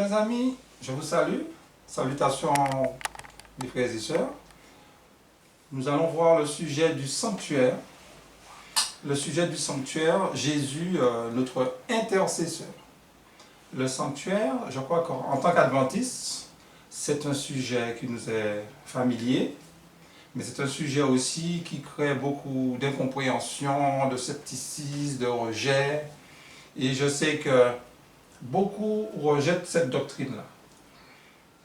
Chers amis, je vous salue. Salutations mes frères et sœurs. Nous allons voir le sujet du sanctuaire. Le sujet du sanctuaire, Jésus, notre intercesseur. Le sanctuaire, je crois qu'en tant qu'adventiste, c'est un sujet qui nous est familier, mais c'est un sujet aussi qui crée beaucoup d'incompréhension, de scepticisme, de rejet. Et je sais que beaucoup rejettent cette doctrine-là.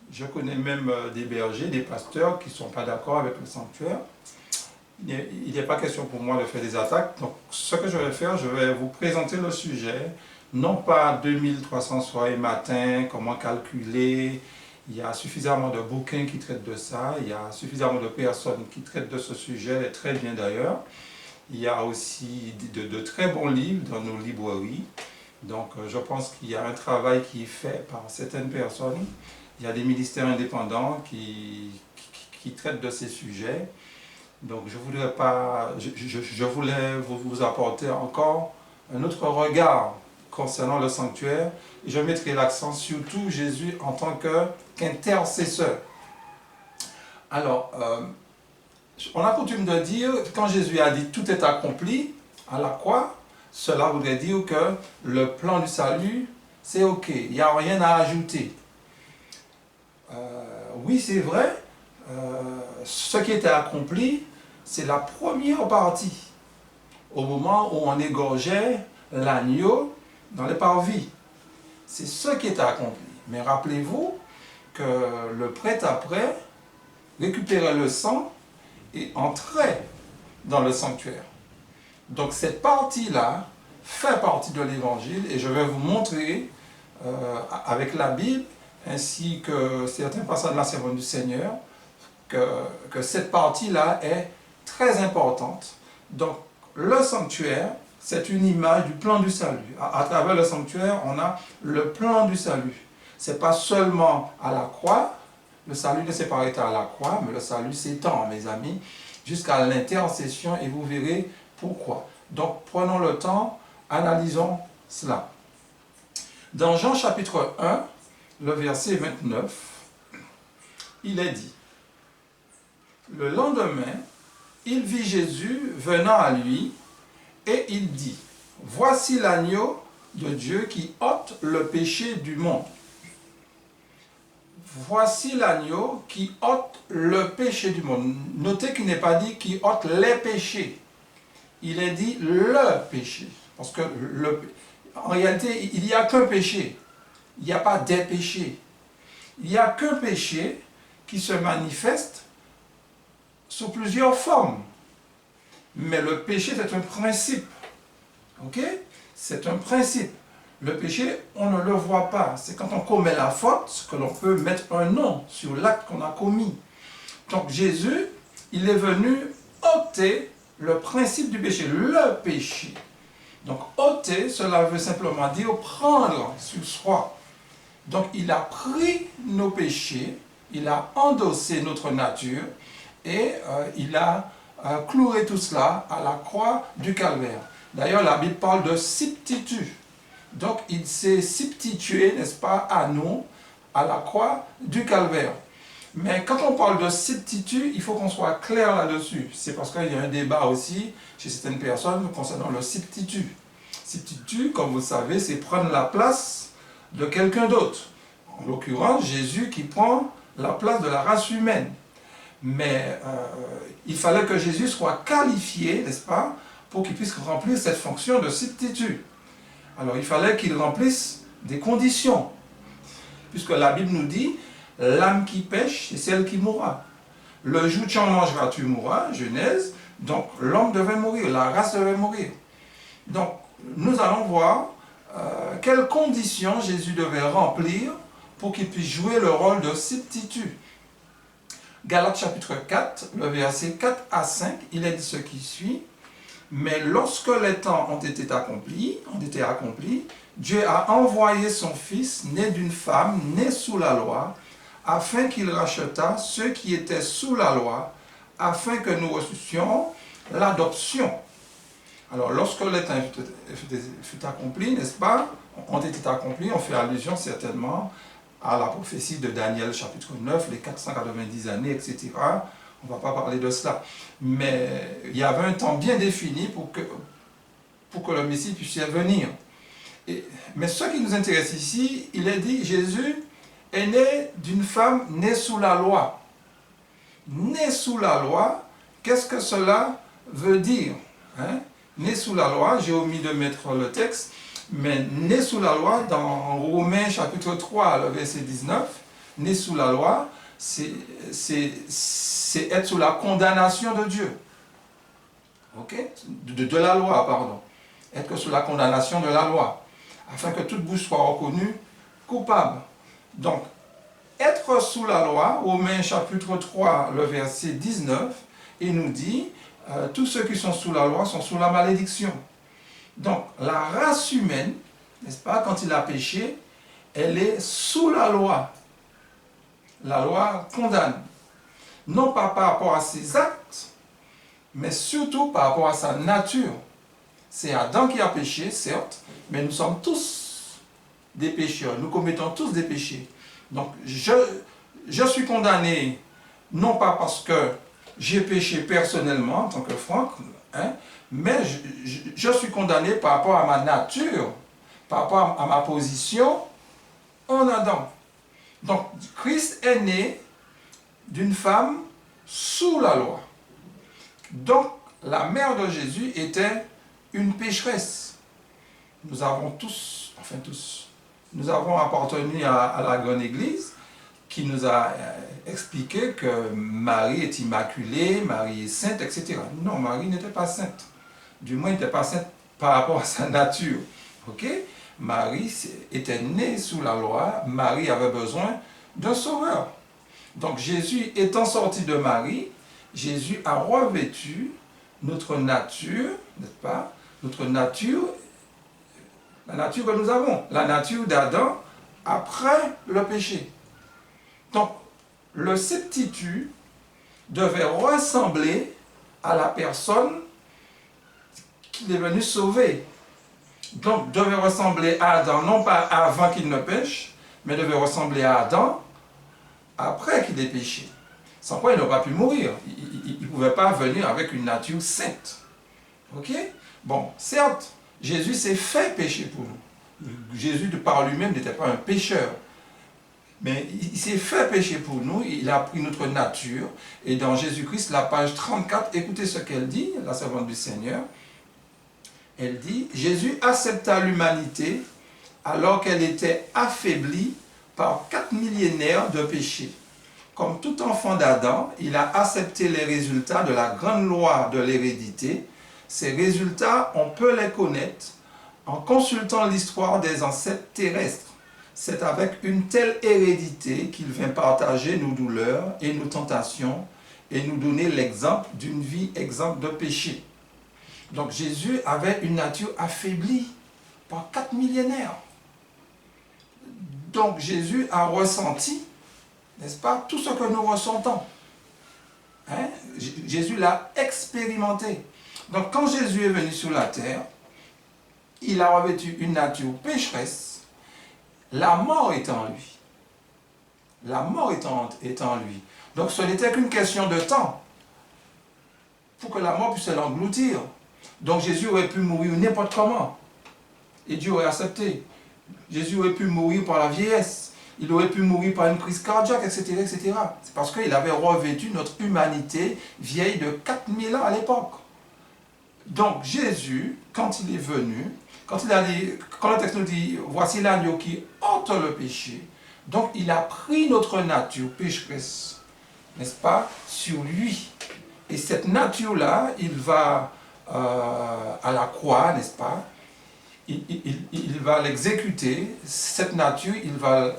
Je connais même des bergers, des pasteurs qui ne sont pas d'accord avec le sanctuaire. Il n'est pas question pour moi de faire des attaques. Donc, ce que je vais faire, je vais vous présenter le sujet. Non pas 2300 soirs et matins, comment calculer. Il y a suffisamment de bouquins qui traitent de ça. Il y a suffisamment de personnes qui traitent de ce sujet, et très bien d'ailleurs. Il y a aussi de très bons livres dans nos librairies. Donc, je pense qu'il y a un travail qui est fait par certaines personnes. Il y a des ministères indépendants qui traitent de ces sujets. Donc, je voulais vous apporter encore un autre regard concernant le sanctuaire. Et je mettrai l'accent surtout Jésus en tant qu'intercesseur. Alors, on a coutume de dire, quand Jésus a dit « tout est accompli » à la croix, cela voudrait dire que le plan du salut, c'est OK, il n'y a rien à ajouter. Oui, c'est vrai, ce qui était accompli, c'est la première partie, au moment où on égorgeait l'agneau dans les parvis. C'est ce qui était accompli. Mais rappelez-vous que le prêtre après récupérait le sang et entrait dans le sanctuaire. Donc cette partie-là fait partie de l'évangile et je vais vous montrer avec la Bible ainsi que certains passages de la Servante du Seigneur que cette partie-là est très importante. Donc le sanctuaire, c'est une image du plan du salut. À travers le sanctuaire, on a le plan du salut. Ce n'est pas seulement à la croix, le salut ne s'est pas arrêté à la croix, mais le salut s'étend, mes amis, jusqu'à l'intercession et vous verrez pourquoi. Donc prenons le temps, analysons cela. Dans Jean chapitre 1, le verset 29, il est dit: le lendemain, il vit Jésus venant à lui et il dit: voici l'agneau de Dieu qui ôte le péché du monde. Voici l'agneau qui ôte le péché du monde. Notez qu'il n'est pas dit qui ôte les péchés. Il est dit le péché. Parce que en réalité, il n'y a qu'un péché. Il n'y a pas des péchés. Il n'y a qu'un péché qui se manifeste sous plusieurs formes. Mais le péché, c'est un principe. Ok? C'est un principe. Le péché, on ne le voit pas. C'est quand on commet la faute que l'on peut mettre un nom sur l'acte qu'on a commis. Donc Jésus, il est venu ôter le principe du péché, le péché. Donc ôter, cela veut simplement dire prendre sur soi. Donc il a pris nos péchés, il a endossé notre nature et il a cloué tout cela à la croix du calvaire. D'ailleurs, la Bible parle de substitut. Donc il s'est substitué, n'est-ce pas, à nous, à la croix du calvaire. Mais quand on parle de substitut, il faut qu'on soit clair là-dessus. C'est parce qu'il y a un débat aussi chez certaines personnes concernant le substitut. Substitut, comme vous savez, c'est prendre la place de quelqu'un d'autre. En l'occurrence, Jésus qui prend la place de la race humaine. Mais il fallait que Jésus soit qualifié, n'est-ce pas, pour qu'il puisse remplir cette fonction de substitut. Alors il fallait qu'il remplisse des conditions. Puisque la Bible nous dit, l'âme qui pêche, c'est celle qui mourra. Le jour où tu en mangeras, tu mourras, Genèse. Donc l'homme devait mourir, la race devait mourir. Donc nous allons voir quelles conditions Jésus devait remplir pour qu'il puisse jouer le rôle de substitut. Galates chapitre 4, le verset 4 à 5, il est dit ce qui suit. Mais lorsque les temps ont été accomplis, Dieu a envoyé son Fils, né d'une femme, né sous la loi, afin qu'il rachetât ceux qui étaient sous la loi, afin que nous reçussions l'adoption. Alors, lorsque les temps fut accompli, n'est-ce pas, ont été accomplis, on fait allusion certainement à la prophétie de Daniel chapitre 9, les 490 années, etc. On ne va pas parler de cela. Mais il y avait un temps bien défini pour que le Messie puisse venir. Mais ce qui nous intéresse ici, il est dit, Jésus est né d'une femme née sous la loi. Né sous la loi, qu'est-ce que cela veut dire, hein? Né sous la loi, j'ai omis de mettre le texte, mais né sous la loi, dans Romains chapitre 3, le verset 19, né sous la loi, c'est être sous la condamnation de Dieu. Ok? De la loi, pardon. Être sous la condamnation de la loi, afin que toute bouche soit reconnue coupable. Donc, être sous la loi, Romains chapitre 3, le verset 19, il nous dit, tous ceux qui sont sous la loi sont sous la malédiction. Donc, la race humaine, n'est-ce pas, quand il a péché, elle est sous la loi. La loi condamne. Non pas par rapport à ses actes, mais surtout par rapport à sa nature. C'est Adam qui a péché, certes, mais nous sommes tous des pécheurs. Nous commettons tous des péchés. Donc, je suis condamné, non pas parce que j'ai péché personnellement, en tant que Franck, hein, mais je suis condamné par rapport à ma nature, par rapport à ma position en Adam. Donc, Christ est né d'une femme sous la loi. Donc, la mère de Jésus était une pécheresse. Nous avons tous, nous avons appartenu à la grande église qui nous a expliqué que Marie est immaculée, Marie est sainte, etc. Non, Marie n'était pas sainte. Du moins, elle n'était pas sainte par rapport à sa nature. Ok? Marie était née sous la loi, Marie avait besoin d'un sauveur. Donc Jésus étant sorti de Marie, Jésus a revêtu notre nature, n'est-ce pas? Notre nature, la nature que nous avons, la nature d'Adam après le péché. Donc, le substitut devait ressembler à la personne qu'il est venu sauver. Donc, devait ressembler à Adam, non pas avant qu'il ne pêche, mais devait ressembler à Adam après qu'il ait péché. Sans quoi il n'aurait pas pu mourir. Il ne pouvait pas venir avec une nature sainte. Ok? Bon, certes, Jésus s'est fait pécher pour nous. Jésus, de par lui-même, n'était pas un pécheur. Mais il s'est fait pécher pour nous, il a pris notre nature. Et dans Jésus-Christ, la page 34, écoutez ce qu'elle dit, la servante du Seigneur. Elle dit, Jésus accepta l'humanité alors qu'elle était affaiblie par 4 millénaires de péché. Comme tout enfant d'Adam, il a accepté les résultats de la grande loi de l'hérédité. Ces résultats, on peut les connaître en consultant l'histoire des ancêtres terrestres. C'est avec une telle hérédité qu'il vient partager nos douleurs et nos tentations et nous donner l'exemple d'une vie exempte de péché. Donc Jésus avait une nature affaiblie par 4 millénaires. Donc Jésus a ressenti, n'est-ce pas, tout ce que nous ressentons. Hein? Jésus l'a expérimenté. Donc quand Jésus est venu sur la terre, il a revêtu une nature pécheresse. La mort est en lui. La mort est en lui. Donc ce n'était qu'une question de temps pour que la mort puisse l'engloutir. Donc Jésus aurait pu mourir n'importe comment. Et Dieu aurait accepté. Jésus aurait pu mourir par la vieillesse. Il aurait pu mourir par une crise cardiaque, etc. etc. C'est parce qu'il avait revêtu notre humanité vieille de 4000 ans à l'époque. Donc Jésus, quand il est venu, quand le texte nous dit, voici l'agneau qui ôte le péché, donc il a pris notre nature pécheresse, n'est-ce pas, sur lui. Et cette nature-là, il va à la croix, n'est-ce pas, il va l'exécuter, cette nature, il va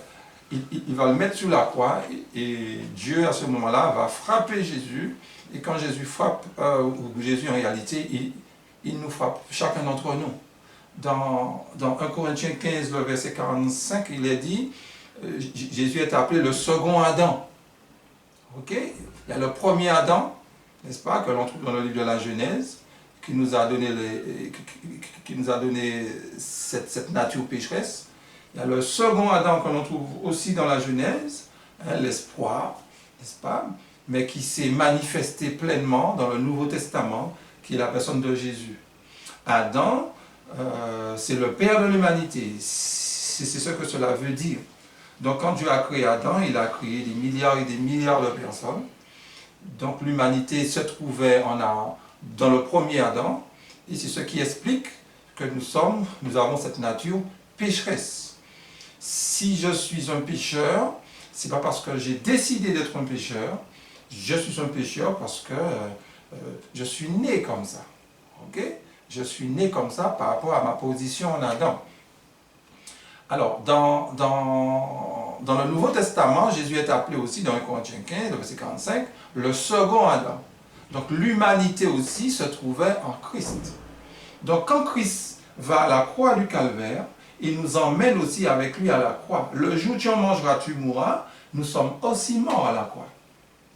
le mettre sur la croix, et Dieu, à ce moment-là, va frapper Jésus, et quand Jésus frappe, Jésus en réalité, il nous frappe, chacun d'entre nous. Dans 1 Corinthiens 15, le verset 45, il est dit, Jésus est appelé le second Adam. Ok? Il y a le premier Adam, n'est-ce pas, que l'on trouve dans le livre de la Genèse, qui nous a donné cette nature pécheresse, Il y a le second Adam que l'on trouve aussi dans la Genèse, hein, l'espoir, n'est-ce pas? Mais qui s'est manifesté pleinement dans le Nouveau Testament, qui est la personne de Jésus. Adam, c'est le père de l'humanité. C'est ce que cela veut dire. Donc quand Dieu a créé Adam, il a créé des milliards et des milliards de personnes. Donc l'humanité se trouvait dans le premier Adam, et c'est ce qui explique que nous avons cette nature pécheresse. Si je suis un pécheur, c'est pas parce que j'ai décidé d'être un pécheur, je suis un pécheur parce que je suis né comme ça. Ok? Je suis né comme ça par rapport à ma position en Adam. Alors, dans le Nouveau Testament, Jésus est appelé aussi, dans 1 Corinthiens 15, le verset 45, le second Adam. Donc, l'humanité aussi se trouvait en Christ. Donc, quand Christ va à la croix du Calvaire, il nous emmène aussi avec lui à la croix. Le jour où tu en mangeras, tu mourras, nous sommes aussi morts à la croix.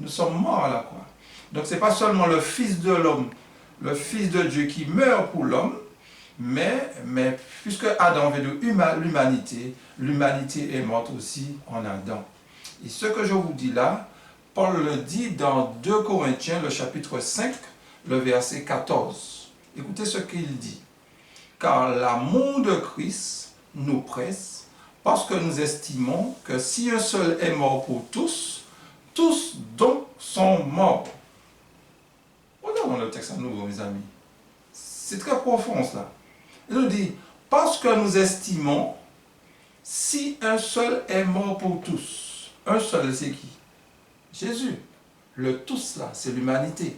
Nous sommes morts à la croix. Donc, ce n'est pas seulement le Fils de l'homme, le Fils de Dieu qui meurt pour l'homme, mais puisque Adam veut de l'humanité, l'humanité est morte aussi en Adam. Et ce que je vous dis là, Paul le dit dans 2 Corinthiens, le chapitre 5, le verset 14. Écoutez ce qu'il dit. Car l'amour de Christ nous presse, parce que nous estimons que si un seul est mort pour tous, tous donc sont morts. Regardons le texte à nouveau, mes amis. C'est très profond, cela. Il nous dit, parce que nous estimons, si un seul est mort pour tous, un seul, c'est qui? Jésus. Le tous, là, c'est l'humanité.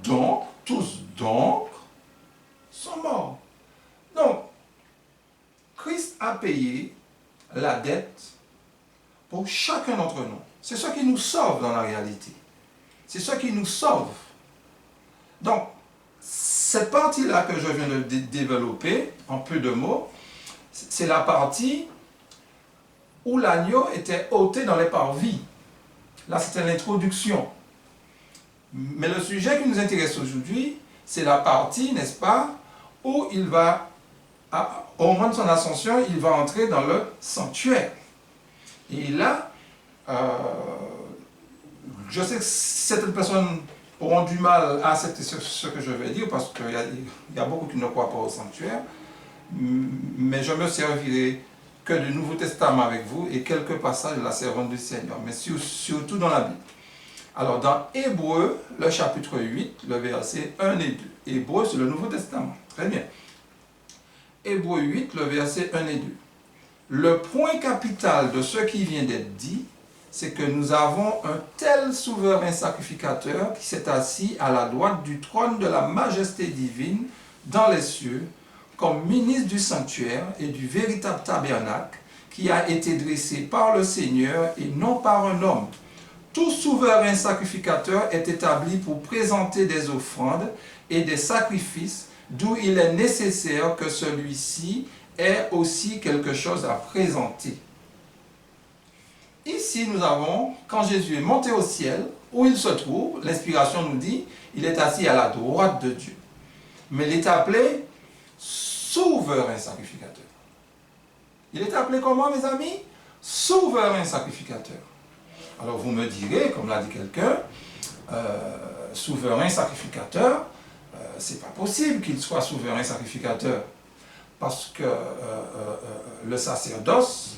Donc, tous, donc, sont morts. Donc, Christ a payé la dette pour chacun d'entre nous. C'est ce qui nous sauve dans la réalité. C'est ce qui nous sauve. Donc, cette partie-là que je viens de développer, en peu de mots, c'est la partie où l'agneau était ôté dans les parvis. Là, c'était l'introduction. Mais le sujet qui nous intéresse aujourd'hui, c'est la partie, n'est-ce pas, où il va, au moment de son ascension, il va entrer dans le sanctuaire. Et là, je sais que certaines personnes auront du mal à accepter ce que je vais dire, parce qu'il y a beaucoup qui ne croient pas au sanctuaire, mais je me servirai que du Nouveau Testament avec vous et quelques passages de la servante du Seigneur, mais surtout dans la Bible. Alors dans Hébreux, le chapitre 8, le verset 1 et 2. Hébreux, c'est le Nouveau Testament. Très bien. Hébreux 8, le verset 1 et 2. Le point capital de ce qui vient d'être dit, c'est que nous avons un tel souverain sacrificateur qui s'est assis à la droite du trône de la majesté divine dans les cieux, comme ministre du sanctuaire et du véritable tabernacle qui a été dressé par le Seigneur et non par un homme. Tout souverain sacrificateur est établi pour présenter des offrandes et des sacrifices, d'où il est nécessaire que celui-ci ait aussi quelque chose à présenter. Ici, nous avons, quand Jésus est monté au ciel, où il se trouve, l'inspiration nous dit, il est assis à la droite de Dieu. Mais il est appelé souverain sacrificateur. Il est appelé comment, mes amis? Souverain sacrificateur. Alors vous me direz, comme l'a dit quelqu'un, souverain sacrificateur, c'est pas possible qu'il soit souverain sacrificateur, parce que le sacerdoce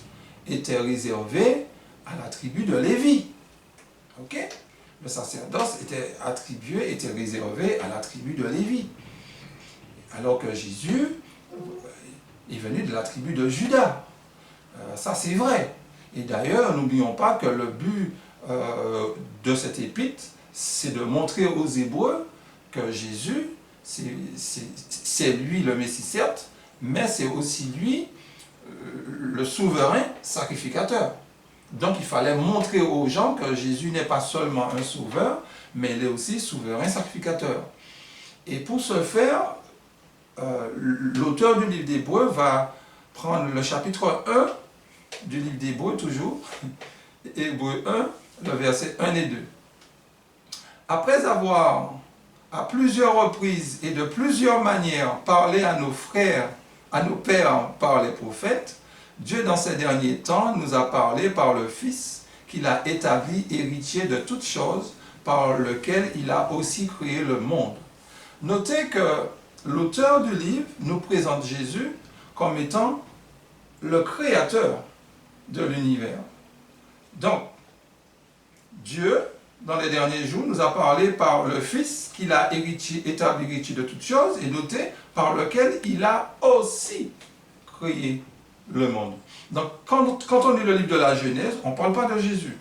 était réservé à la tribu de Lévi. Ok? Le sacerdoce était réservé à la tribu de Lévi. Alors que Jésus est venu de la tribu de Juda. Ça c'est vrai. Et d'ailleurs, n'oublions pas que le but de cette épître, c'est de montrer aux Hébreux que Jésus, c'est lui le Messie certes, mais c'est aussi lui le souverain sacrificateur. Donc il fallait montrer aux gens que Jésus n'est pas seulement un sauveur, mais il est aussi souverain sacrificateur. Et pour ce faire, l'auteur du livre d'Hébreux va prendre le chapitre 1 du livre d'Hébreux, toujours, Hébreux 1, le verset 1 et 2. Après avoir, à plusieurs reprises et de plusieurs manières, parlé à nos frères, à nos pères par les prophètes, Dieu, dans ces derniers temps, nous a parlé par le Fils, qu'il a établi héritier de toutes choses, par lequel il a aussi créé le monde. Notez que l'auteur du livre nous présente Jésus comme étant le créateur de l'univers. Donc, Dieu, dans les derniers jours, nous a parlé par le Fils qu'il a établi héritier de toutes choses, et notez, par lequel il a aussi créé le monde. Donc, quand on lit le livre de la Genèse, on ne parle pas de Jésus.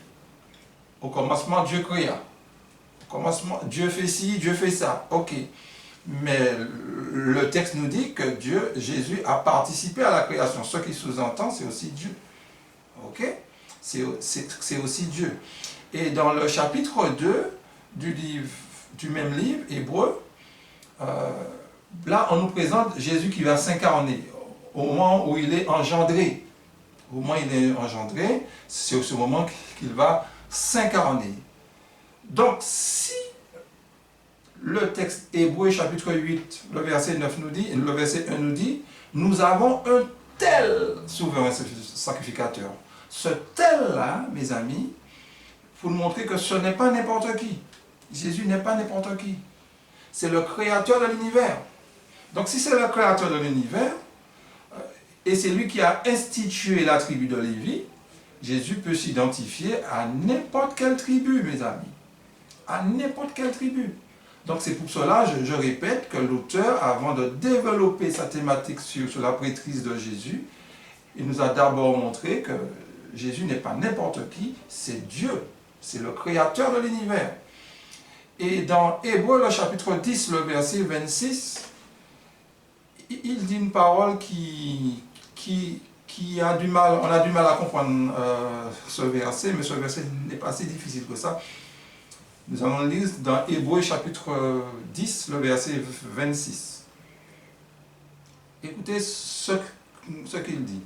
Au commencement, Dieu créa. Au commencement, Dieu fait ci, Dieu fait ça. Ok. Mais le texte nous dit que Jésus a participé à la création. Ce qui sous-entend, c'est aussi Dieu. Ok? C'est aussi Dieu. Et dans le chapitre 2 du même livre, Hébreu, là, on nous présente Jésus qui va s'incarner au moment où il est engendré. Au moment où il est engendré, c'est au ce moment qu'il va s'incarner. Donc, si le texte Hébreu chapitre 8, le verset 9 nous dit, le verset 1 nous dit, nous avons un tel souverain sacrificateur. Ce tel-là, mes amis, pour nous montrer que ce n'est pas n'importe qui. Jésus n'est pas n'importe qui. C'est le créateur de l'univers. Donc si c'est le créateur de l'univers, et c'est lui qui a institué la tribu de Lévi, Jésus peut s'identifier à n'importe quelle tribu, mes amis. À n'importe quelle tribu. Donc c'est pour cela, je répète, que l'auteur, avant de développer sa thématique sur la prêtrise de Jésus, il nous a d'abord montré que Jésus n'est pas n'importe qui, c'est Dieu. C'est le créateur de l'univers. Et dans Hébreu, le chapitre 10, le verset 26, il dit une parole qui a du mal, on a du mal à comprendre ce verset, mais ce verset n'est pas si difficile que ça. Nous allons lire dans Hébreu chapitre 10, le verset 26. Écoutez ce qu'il dit.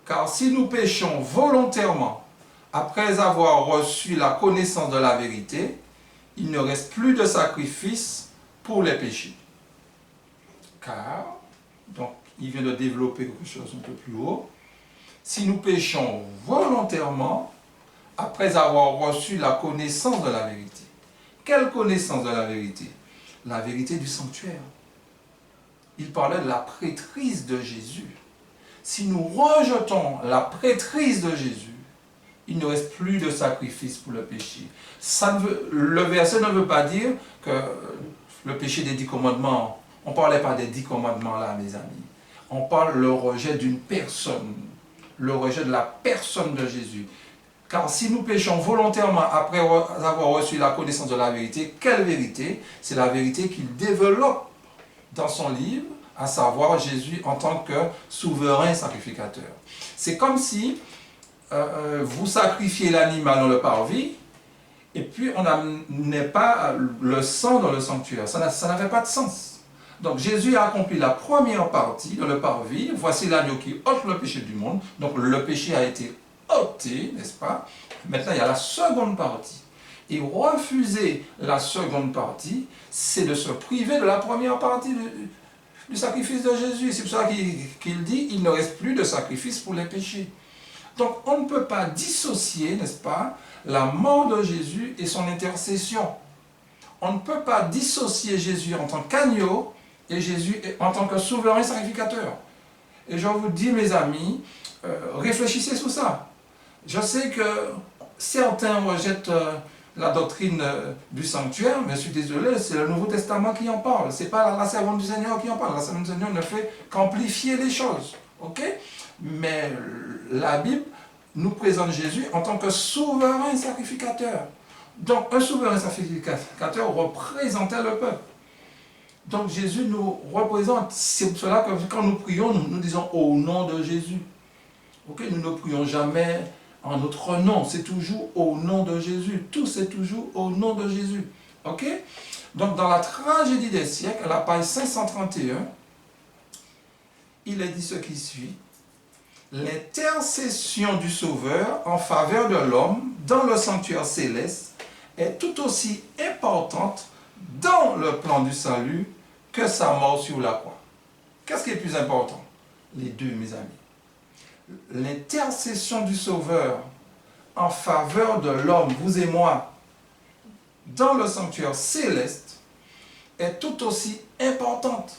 Car si nous péchons volontairement, après avoir reçu la connaissance de la vérité, il ne reste plus de sacrifice pour les péchés. Car, donc il vient de développer quelque chose un peu plus haut, si nous péchons volontairement, après avoir reçu la connaissance de la vérité. Quelle connaissance de la vérité? La vérité du sanctuaire. Il parlait de la prêtrise de Jésus. Si nous rejetons la prêtrise de Jésus, il ne reste plus de sacrifice pour le péché. Le verset ne veut pas dire que le péché des 10 commandements, on ne parlait pas des 10 commandements là, mes amis. On parle le rejet d'une personne, le rejet de la personne de Jésus. Car si nous péchons volontairement après avoir reçu la connaissance de la vérité, quelle vérité? C'est la vérité qu'il développe dans son livre, à savoir Jésus en tant que souverain sacrificateur. C'est comme si vous sacrifiez l'animal dans le parvis, et puis on n'amenait pas le sang dans le sanctuaire. Ça n'avait pas de sens. Donc Jésus a accompli la première partie dans le parvis. Voici l'agneau qui ôte le péché du monde. Donc le péché a été ôté, n'est-ce pas? Maintenant il y a la seconde partie. Et refuser la seconde partie, c'est de se priver de la première partie du sacrifice de Jésus. C'est pour ça qu'il dit, il ne reste plus de sacrifice pour les péchés. Donc on ne peut pas dissocier, n'est-ce pas, la mort de Jésus et son intercession. On ne peut pas dissocier Jésus en tant qu'agneau et Jésus en tant que souverain sacrificateur. Et je vous dis, mes amis, réfléchissez sur ça. Je sais que certains rejettent la doctrine du sanctuaire, mais je suis désolé, c'est le Nouveau Testament qui en parle. Ce n'est pas la servante du Seigneur qui en parle. La servante du Seigneur ne fait qu'amplifier les choses. Ok? Mais la Bible nous présente Jésus en tant que souverain sacrificateur. Donc, un souverain sacrificateur représentait le peuple. Donc, Jésus nous représente. C'est pour cela que quand nous prions, nous disons au nom de Jésus. Ok? Nous ne prions jamais en notre nom. C'est toujours au nom de Jésus. Tout, c'est toujours au nom de Jésus. Ok? Donc, dans la tragédie des siècles, à la page 531, il est dit ce qui suit. L'intercession du Sauveur en faveur de l'homme dans le sanctuaire céleste est tout aussi importante dans le plan du salut que sa mort sur la croix. Qu'est-ce qui est plus important? Les deux, mes amis. l'intercession du Sauveur en faveur de l'homme, vous et moi, dans le sanctuaire céleste, est tout aussi importante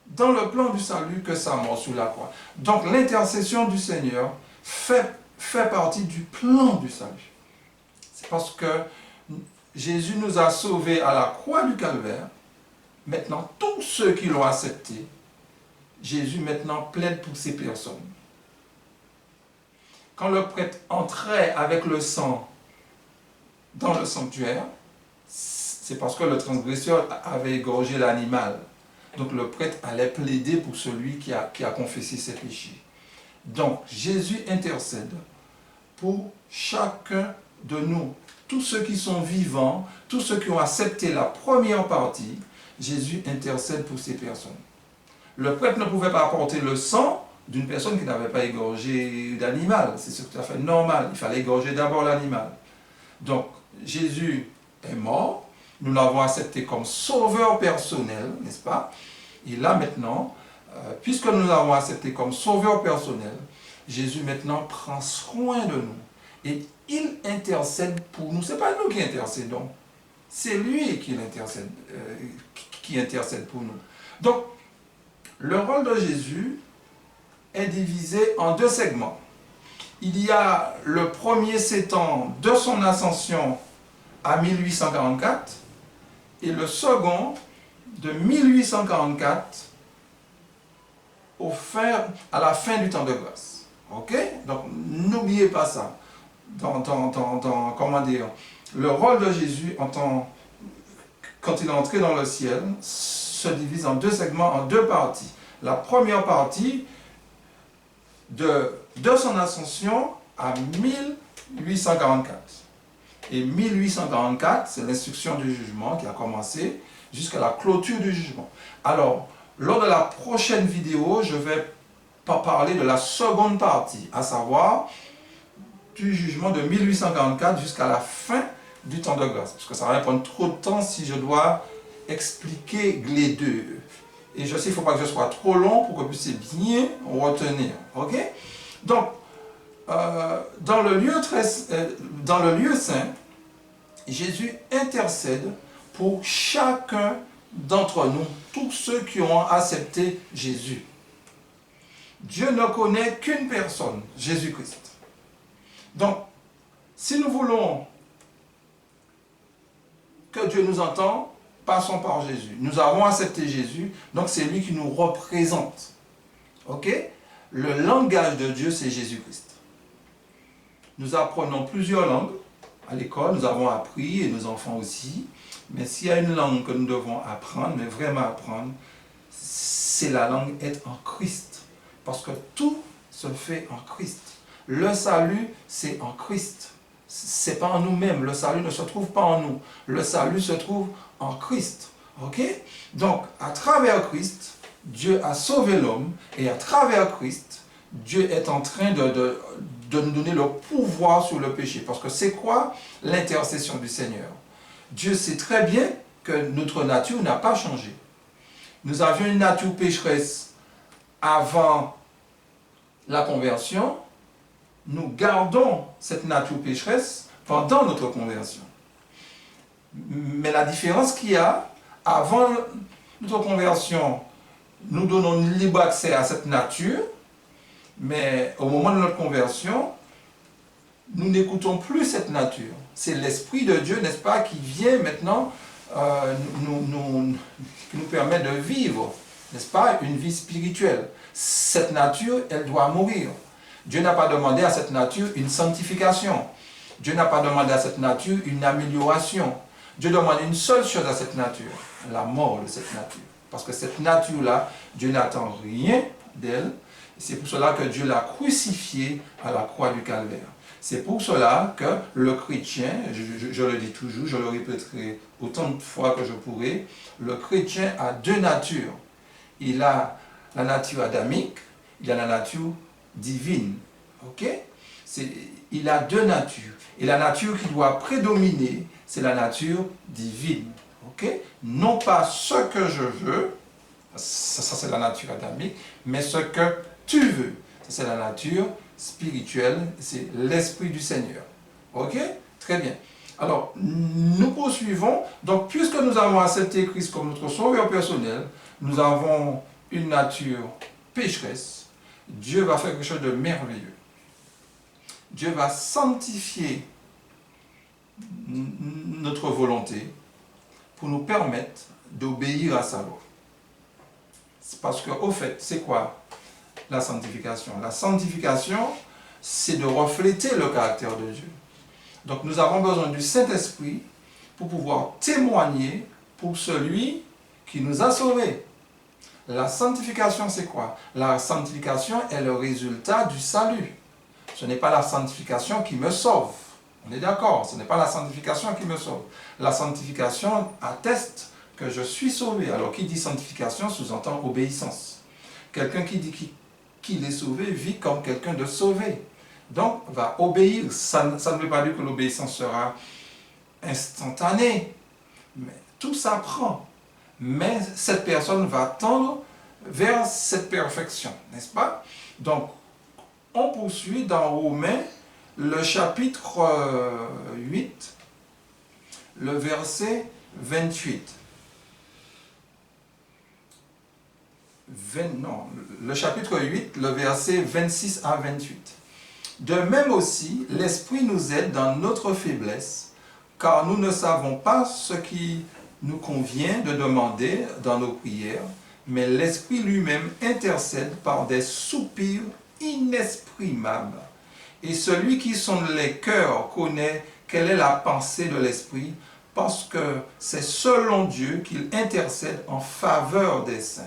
dans le plan du salut que sa mort sur la croix. Donc l'intercession du Seigneur fait partie du plan du salut. C'est parce que Jésus nous a sauvés à la croix du Calvaire. Maintenant, tous ceux qui l'ont accepté, Jésus maintenant plaide pour ces personnes. Quand le prêtre entrait avec le sang dans le sanctuaire, c'est parce que le transgresseur avait égorgé l'animal. Donc le prêtre allait plaider pour celui qui a confessé ses péchés. Donc Jésus intercède pour chacun de nous. Tous ceux qui sont vivants, tous ceux qui ont accepté la première partie, Jésus intercède pour ces personnes. Le prêtre ne pouvait pas apporter le sang d'une personne qui n'avait pas égorgé d'animal. C'est tout à fait normal. Il fallait égorger d'abord l'animal. Donc Jésus est mort. Nous l'avons accepté comme sauveur personnel, n'est-ce pas? Et là maintenant, puisque nous l'avons accepté comme sauveur personnel, Jésus maintenant prend soin de nous. Et il intercède pour nous. Ce n'est pas nous qui intercédons. C'est lui qui intercède pour nous. Donc, le rôle de Jésus est divisé en deux segments. Il y a le premier s'étend de son ascension à 1844 et le second de 1844 à la fin du temps de grâce. Ok? Donc n'oubliez pas ça. Comment dire, le rôle de Jésus quand il est entré dans le ciel se divise en deux segments, en deux parties. La première partie de son ascension à 1844. Et 1844, c'est l'instruction du jugement qui a commencé jusqu'à la clôture du jugement. Alors, lors de la prochaine vidéo, je vais parler de la seconde partie, à savoir du jugement de 1844 jusqu'à la fin du temps de grâce. Parce que ça va prendre trop de temps si je dois expliquer les deux. Et je sais qu'il ne faut pas que je sois trop long pour que vous puissiez bien retenir. Ok? Donc, dans le lieu saint, Jésus intercède pour chacun d'entre nous, tous ceux qui ont accepté Jésus. Dieu ne connaît qu'une personne, Jésus-Christ. Donc, si nous voulons que Dieu nous entende, passons par Jésus. Nous avons accepté Jésus, donc c'est lui qui nous représente. Ok? Le langage de Dieu, c'est Jésus-Christ. Nous apprenons plusieurs langues. À l'école, nous avons appris, et nos enfants aussi. Mais s'il y a une langue que nous devons apprendre, mais vraiment apprendre, c'est la langue être en Christ. Parce que tout se fait en Christ. Le salut, c'est en Christ. C'est pas en nous-mêmes. Le salut ne se trouve pas en nous. Le salut se trouve en Christ. Ok? Donc, à travers Christ, Dieu a sauvé l'homme. Et à travers Christ, Dieu est en train de nous donner le pouvoir sur le péché. Parce que c'est quoi l'intercession du Seigneur? Dieu sait très bien que notre nature n'a pas changé. Nous avions une nature pécheresse avant la conversion. Nous gardons cette nature pécheresse pendant notre conversion. Mais la différence qu'il y a, avant notre conversion, nous donnons libre accès à cette nature, mais au moment de notre conversion, nous n'écoutons plus cette nature. C'est l'Esprit de Dieu, n'est-ce pas, qui vient maintenant qui nous permet de vivre, n'est-ce pas, une vie spirituelle. Cette nature, elle doit mourir. Dieu n'a pas demandé à cette nature une sanctification. Dieu n'a pas demandé à cette nature une amélioration. Dieu demande une seule chose à cette nature, la mort de cette nature. Parce que cette nature-là, Dieu n'attend rien d'elle. C'est pour cela que Dieu l'a crucifiée à la croix du Calvaire. C'est pour cela que le chrétien, je le dis toujours, je le répéterai autant de fois que je pourrai, le chrétien a deux natures. Il a la nature adamique, il a la nature divine. Ok? Il a deux natures. Et la nature qui doit prédominer, c'est la nature divine. Ok? Non pas ce que je veux, ça c'est la nature adamique, mais ce que tu veux. c'est la nature spirituelle, c'est l'Esprit du Seigneur. Ok? Très bien. Alors, nous poursuivons. Donc, puisque nous avons accepté Christ comme notre sauveur personnel, nous avons une nature pécheresse, Dieu va faire quelque chose de merveilleux. Dieu va sanctifier notre volonté pour nous permettre d'obéir à sa loi. Parce qu'au fait, c'est quoi la sanctification? La sanctification, c'est de refléter le caractère de Dieu. Donc nous avons besoin du Saint-Esprit pour pouvoir témoigner pour celui qui nous a sauvés. La sanctification, c'est quoi? La sanctification est le résultat du salut. Ce n'est pas la sanctification qui me sauve. On est d'accord, ce n'est pas la sanctification qui me sauve. La sanctification atteste que je suis sauvé. Alors qui dit sanctification sous-entend obéissance. Quelqu'un qui dit qu'il est sauvé vit comme quelqu'un de sauvé. Donc va obéir. Ça ne veut pas dire que l'obéissance sera instantanée. Mais tout s'apprend. Mais cette personne va tendre vers cette perfection, n'est-ce pas? Donc, on poursuit dans Romains, le chapitre 8, le verset 28. Le chapitre 8, le verset 26 à 28. De même aussi, l'Esprit nous aide dans notre faiblesse, car nous ne savons pas ce qui nous convient de demander dans nos prières, mais l'Esprit lui-même intercède par des soupirs inexprimables. Et celui qui sonde les cœurs connaît quelle est la pensée de l'Esprit, parce que c'est selon Dieu qu'il intercède en faveur des saints.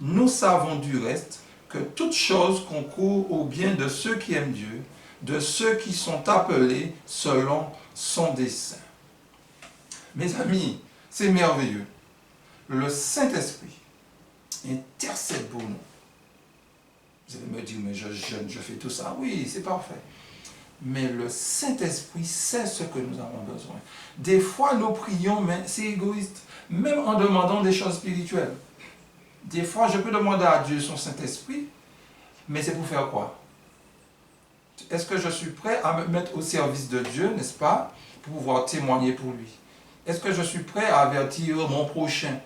Nous savons du reste que toute chose concourt au bien de ceux qui aiment Dieu, de ceux qui sont appelés selon son dessein. Mes amis, c'est merveilleux. Le Saint-Esprit intercède pour nous. Vous allez me dire, mais je jeûne, je fais tout ça. Oui, c'est parfait. Mais le Saint-Esprit sait ce que nous avons besoin. Des fois, nous prions, mais c'est égoïste. Même en demandant des choses spirituelles. Des fois, je peux demander à Dieu son Saint-Esprit, mais c'est pour faire quoi? Est-ce que je suis prêt à me mettre au service de Dieu, n'est-ce pas, pour pouvoir témoigner pour lui? Est-ce que je suis prêt à avertir mon prochain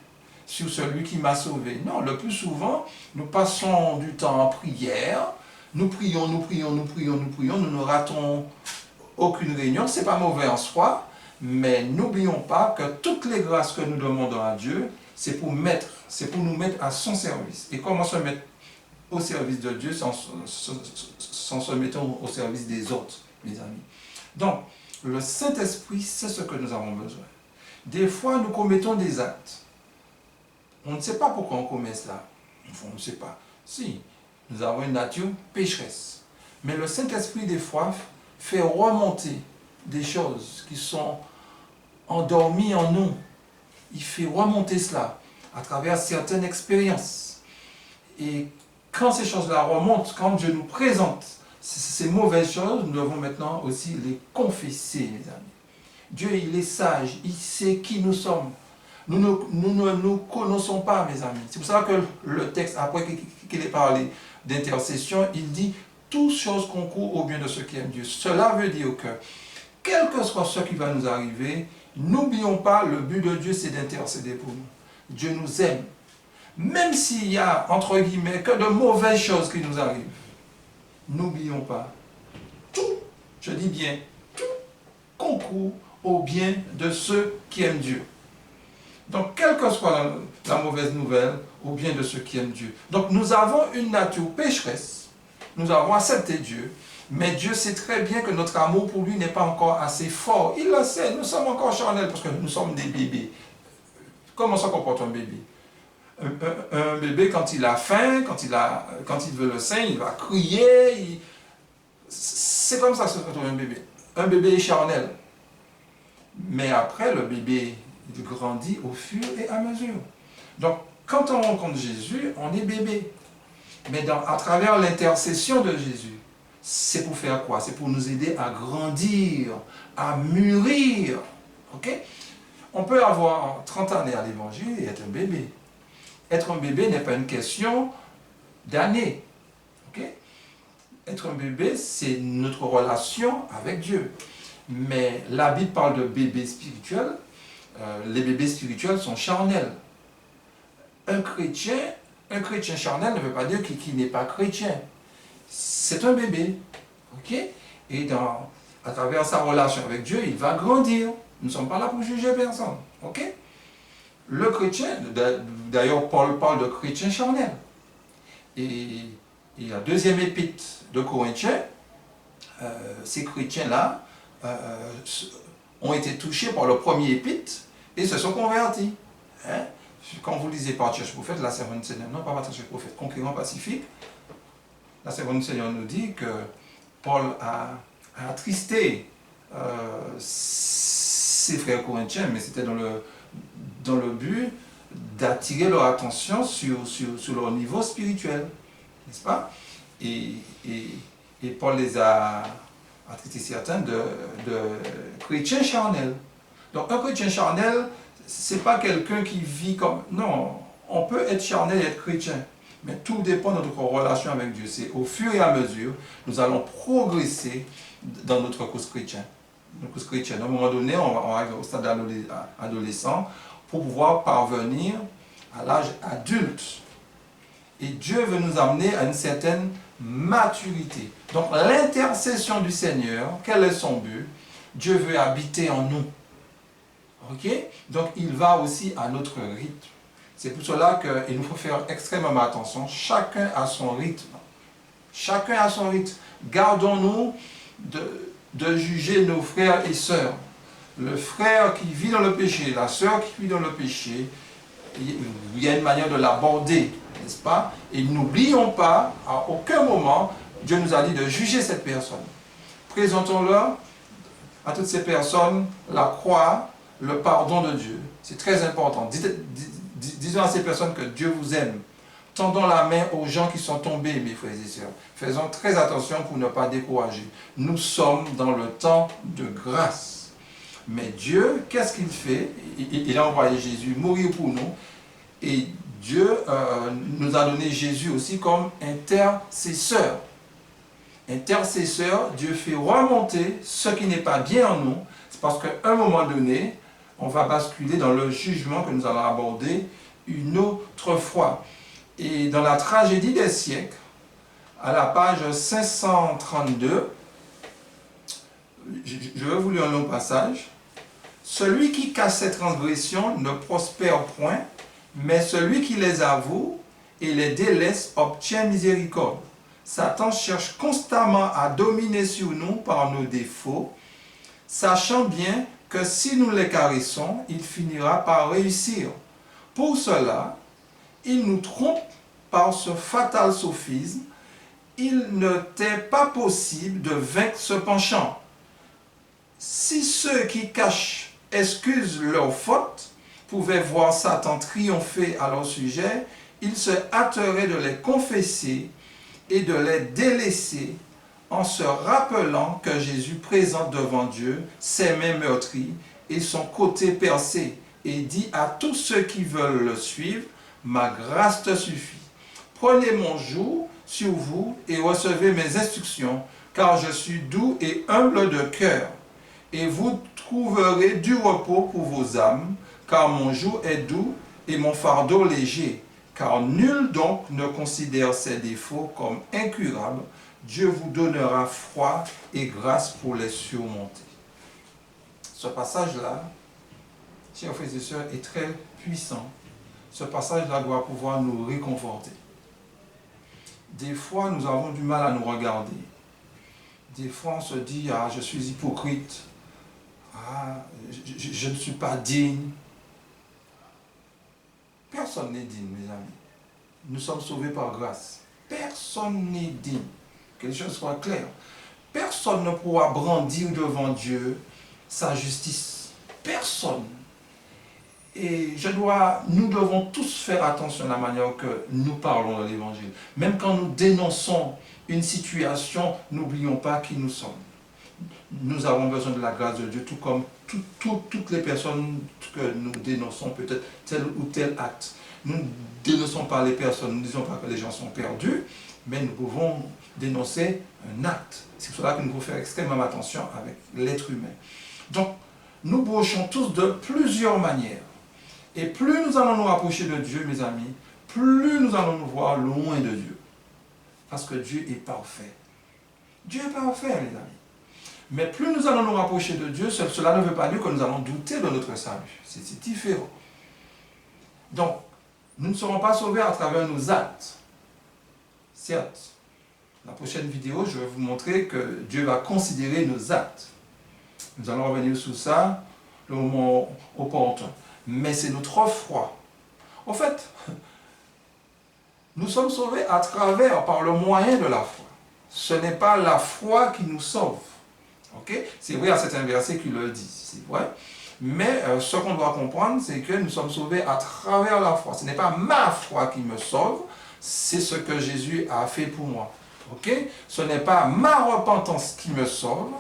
sur celui qui m'a sauvé? Non, le plus souvent, nous passons du temps en prière, nous prions, nous ne ratons aucune réunion. Ce n'est pas mauvais en soi, mais n'oublions pas que toutes les grâces que nous demandons à Dieu, c'est pour nous mettre à son service. Et comment se mettre au service de Dieu sans se mettre au service des autres, mes amis? Donc, le Saint-Esprit, c'est ce que nous avons besoin. Des fois, nous commettons des actes. On ne sait pas pourquoi on commet cela. Enfin, on ne sait pas. Si, nous avons une nature pécheresse. Mais le Saint-Esprit, des fois, fait remonter des choses qui sont endormies en nous. Il fait remonter cela à travers certaines expériences. Et quand ces choses-là remontent, quand Dieu nous présente ces mauvaises choses, nous devons maintenant aussi les confesser, mes amis. Dieu, il est sage, il sait qui nous sommes. Nous ne nous connaissons pas, mes amis. C'est pour ça que le texte, après qu'il ait parlé d'intercession, il dit « Toutes choses concourent au bien de ceux qui aiment Dieu ». Cela veut dire que, quel que soit ce qui va nous arriver, n'oublions pas, le but de Dieu, c'est d'intercéder pour nous. Dieu nous aime. Même s'il y a, entre guillemets, que de mauvaises choses qui nous arrivent, n'oublions pas, tout, je dis bien, tout concourt au bien de ceux qui aiment Dieu. Donc, quelle que soit la mauvaise nouvelle, au bien de ceux qui aiment Dieu. Donc, nous avons une nature pécheresse, nous avons accepté Dieu, mais Dieu sait très bien que notre amour pour lui n'est pas encore assez fort. Il le sait, nous sommes encore charnels parce que nous sommes des bébés. Comment se comporte un bébé? Un bébé, quand il a faim, quand il veut le sein, il va crier. C'est comme ça que se comporte un bébé. Un bébé est charnel. Mais après, le bébé il grandit au fur et à mesure. Donc, quand on rencontre Jésus, on est bébé. Mais à travers l'intercession de Jésus, c'est pour faire quoi? C'est pour nous aider à grandir, à mûrir. Ok? On peut avoir 30 années à l'évangile et être un bébé. Être un bébé n'est pas une question d'années. Okay? être un bébé, c'est notre relation avec Dieu. Mais la Bible parle de bébés spirituels. Les bébés spirituels sont charnels. Un chrétien charnel ne veut pas dire qu'il n'est pas chrétien. C'est un bébé. Ok? Et à travers sa relation avec Dieu, il va grandir. Nous ne sommes pas là pour juger personne. Ok? Le chrétien, d'ailleurs, Paul parle de chrétien charnel. Et la deuxième épître de Corinthiens, ces chrétiens-là ont été touchés par le premier épître et se sont convertis. Hein? Quand vous lisez Partouche Prophète, la servante du Seigneur, non pas Partouche Prophète, Conquérant Pacifique, la servante du Seigneur nous dit que Paul a attristé ses frères corinthiens, mais c'était dans le but d'attirer leur attention sur leur niveau spirituel, n'est-ce pas? Et Paul les a attristés certains de chrétiens charnels. Donc un chrétien charnel, c'est pas quelqu'un qui vit comme... Non, on peut être charnel et être chrétien, mais tout dépend de notre relation avec Dieu. C'est au fur et à mesure, nous allons progresser dans notre cause chrétienne. À un moment donné, on arrive au stade adolescent pour pouvoir parvenir à l'âge adulte. Et Dieu veut nous amener à une certaine maturité. Donc l'intercession du Seigneur, quel est son but? Dieu veut habiter en nous. Ok? Donc il va aussi à notre rythme. C'est pour cela qu'il nous faut faire extrêmement attention. Chacun a son rythme. Chacun a son rythme. Gardons-nous de juger nos frères et sœurs. Le frère qui vit dans le péché, la sœur qui vit dans le péché, il y a une manière de l'aborder, n'est-ce pas? Et n'oublions pas, à aucun moment, Dieu nous a dit de juger cette personne. Présentons-leur à toutes ces personnes la croix, le pardon de Dieu. C'est très important. Disons à ces personnes que Dieu vous aime. Tendons la main aux gens qui sont tombés, mes frères et sœurs. Faisons très attention pour ne pas décourager. Nous sommes dans le temps de grâce. Mais Dieu, qu'est-ce qu'il fait? Il a envoyé Jésus mourir pour nous. Et Dieu nous a donné Jésus aussi comme intercesseur. Intercesseur, Dieu fait remonter ce qui n'est pas bien en nous. C'est parce qu'à un moment donné, on va basculer dans le jugement que nous allons aborder une autre fois. Et dans la tragédie des siècles, à la page 532, je vais vous lire un long passage. Celui qui cache ses transgressions ne prospère point, mais celui qui les avoue et les délaisse obtient miséricorde. Satan cherche constamment à dominer sur nous par nos défauts, sachant bien que si nous les caressons, il finira par réussir. Pour cela, il nous trompe par ce fatal sophisme. Il ne t'est pas possible de vaincre ce penchant. Si ceux qui cachent excusent leurs fautes pouvaient voir Satan triompher à leur sujet, ils se hâteraient de les confesser et de les délaisser en se rappelant que Jésus présente devant Dieu ses mains meurtries et son côté percé et dit à tous ceux qui veulent le suivre, « Ma grâce te suffit. Prenez mon joug sur vous et recevez mes instructions, car je suis doux et humble de cœur. Et vous trouverez du repos pour vos âmes, car mon joug est doux et mon fardeau léger. Car nul donc ne considère ses défauts comme incurables. Dieu vous donnera foi et grâce pour les surmonter. » Ce passage-là, chers frères et sœurs, est très puissant. Ce passage-là doit pouvoir nous réconforter. Des fois, nous avons du mal à nous regarder. Des fois, on se dit, ah, je suis hypocrite. Ah, je ne suis pas digne. Personne n'est digne, mes amis. Nous sommes sauvés par grâce. Personne n'est digne. Que les choses soient claires. Personne ne pourra brandir devant Dieu sa justice. Personne. Et nous devons tous faire attention à la manière que nous parlons de l'Évangile. Même quand nous dénonçons une situation, n'oublions pas qui nous sommes. Nous avons besoin de la grâce de Dieu, tout comme toutes les personnes que nous dénonçons, peut-être tel ou tel acte. Nous ne dénonçons pas les personnes, nous ne disons pas que les gens sont perdus, mais nous pouvons dénoncer un acte. C'est pour cela que nous devons faire extrêmement attention avec l'être humain. Donc, nous brochons tous de plusieurs manières. Et plus nous allons nous rapprocher de Dieu, mes amis, plus nous allons nous voir loin de Dieu. Parce que Dieu est parfait. Dieu est parfait, les amis. Mais plus nous allons nous rapprocher de Dieu, cela ne veut pas dire que nous allons douter de notre salut. C'est différent. Donc, nous ne serons pas sauvés à travers nos actes. Certes, la prochaine vidéo, je vais vous montrer que Dieu va considérer nos actes. Nous allons revenir sur ça le moment opportun. Mais c'est notre foi. En fait, nous sommes sauvés à travers, par le moyen de la foi. Ce n'est pas la foi qui nous sauve. Okay? C'est vrai, à certains versets qui le disent, c'est vrai. Mais ce qu'on doit comprendre, c'est que nous sommes sauvés à travers la foi. Ce n'est pas ma foi qui me sauve, c'est ce que Jésus a fait pour moi. Okay? Ce n'est pas ma repentance qui me sauve.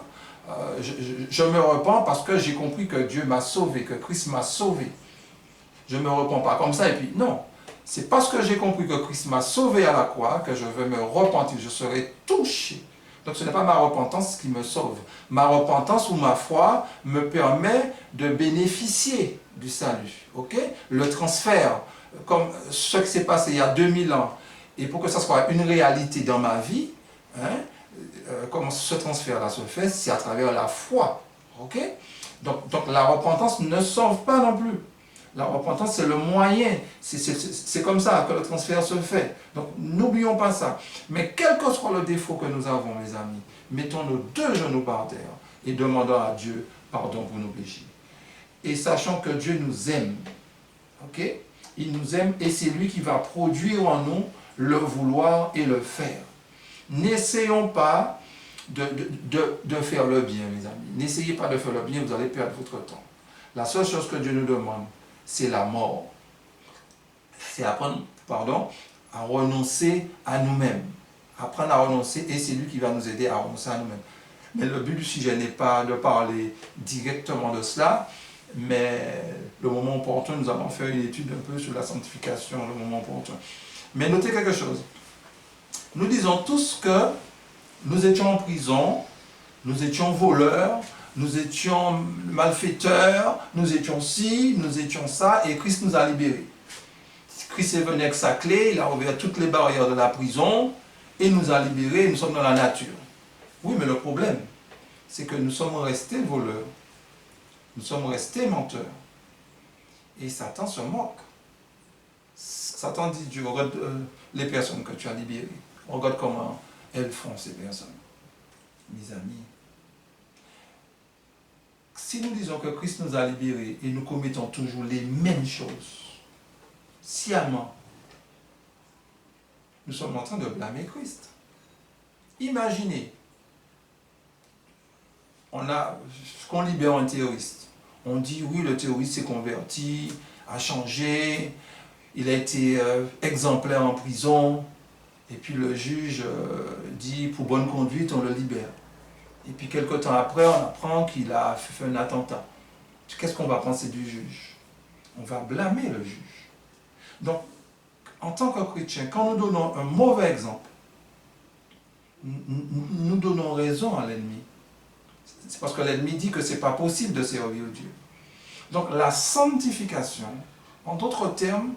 Je me repens parce que j'ai compris que Dieu m'a sauvé, que Christ m'a sauvé. Je ne me repens pas comme ça et puis non. C'est parce que j'ai compris que Christ m'a sauvé à la croix que je veux me repentir, je serai touché. Donc ce n'est pas ma repentance qui me sauve. Ma repentance ou ma foi me permet de bénéficier du salut. Okay? Le transfert, comme ce qui s'est passé il y a 2000 ans, et pour que ça soit une réalité dans ma vie, comment ce transfert-là se fait, c'est à travers la foi. Okay? Donc la repentance ne sauve pas non plus. La repentance, c'est le moyen. C'est comme ça que le transfert se fait. Donc, n'oublions pas ça. Mais quel que soit le défaut que nous avons, mes amis, mettons nos deux genoux par terre et demandons à Dieu pardon pour nos péchés. Et sachant que Dieu nous aime. Ok? Il nous aime et c'est lui qui va produire en nous le vouloir et le faire. N'essayons pas de faire le bien, mes amis. N'essayez pas de faire le bien, vous allez perdre votre temps. La seule chose que Dieu nous demande, c'est la mort. C'est apprendre, à renoncer à nous-mêmes. Apprendre à renoncer et c'est lui qui va nous aider à renoncer à nous-mêmes. Mais le but du sujet n'est pas de parler directement de cela, mais le moment opportun, nous allons faire une étude un peu sur la sanctification, le moment opportun. Mais notez quelque chose. Nous disons tous que nous étions en prison, nous étions voleurs, nous étions malfaiteurs, nous étions ci, nous étions ça, et Christ nous a libérés. Christ est venu avec sa clé, il a ouvert toutes les barrières de la prison, et nous a libérés, nous sommes dans la nature. Oui, mais le problème, c'est que nous sommes restés voleurs, nous sommes restés menteurs. Et Satan se moque. Satan dit, Dieu, regarde les personnes que tu as libérées. Regarde comment elles font, ces personnes. Mes amis, si nous disons que Christ nous a libérés et nous commettons toujours les mêmes choses, sciemment, nous sommes en train de blâmer Christ. Imaginez, qu'on libère un terroriste. On dit, oui, le terroriste s'est converti, a changé, il a été exemplaire en prison, et puis le juge dit, pour bonne conduite, on le libère. Et puis quelque temps après, on apprend qu'il a fait un attentat. Qu'est-ce qu'on va penser du juge? On va blâmer le juge. Donc, en tant que chrétien, quand nous donnons un mauvais exemple, nous donnons raison à l'ennemi. C'est parce que l'ennemi dit que ce n'est pas possible de servir Dieu. Donc la sanctification, en d'autres termes,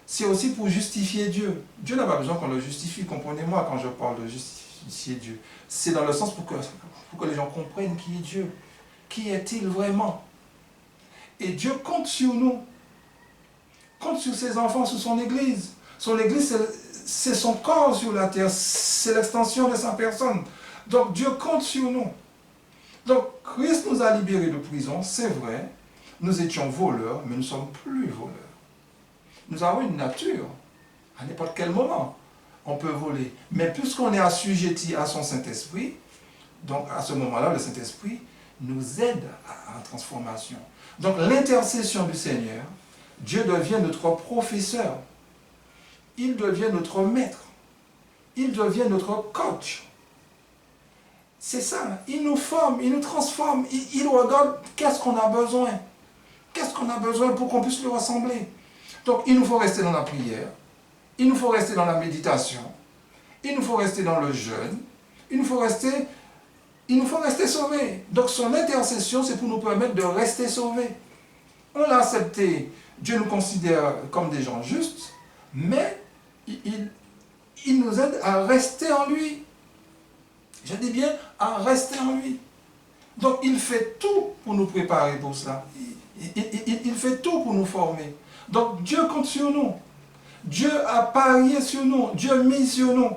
c'est aussi pour justifier Dieu. Dieu n'a pas besoin qu'on le justifie, comprenez-moi quand je parle de justifier Dieu. C'est dans le sens pour que les gens comprennent qui est Dieu. Qui est-il vraiment? Et Dieu compte sur nous. Compte sur ses enfants, sur son Église. Son Église, c'est son corps sur la terre. C'est l'extension de sa personne. Donc Dieu compte sur nous. Donc Christ nous a libérés de prison, c'est vrai. Nous étions voleurs, mais nous ne sommes plus voleurs. Nous avons une nature. À n'importe quel moment, on peut voler. Mais puisqu'on est assujetti à son Saint-Esprit, donc à ce moment-là, le Saint-Esprit nous aide à la transformation. Donc l'intercession du Seigneur, Dieu devient notre professeur. Il devient notre maître. Il devient notre coach. C'est ça, il nous forme, il nous transforme, il regarde qu'est-ce qu'on a besoin. Qu'est-ce qu'on a besoin pour qu'on puisse lui ressembler. Donc il nous faut rester dans la prière, il nous faut rester dans la méditation. il nous faut rester dans le jeûne, il nous faut rester sauvés. Donc son intercession, c'est pour nous permettre de rester sauvés. On l'a accepté, Dieu nous considère comme des gens justes, mais il nous aide à rester en lui. Je dis bien, à rester en lui. Donc il fait tout pour nous préparer pour cela. Il fait tout pour nous former. Donc Dieu compte sur nous. Dieu a parié sur nous. Dieu mise sur nous.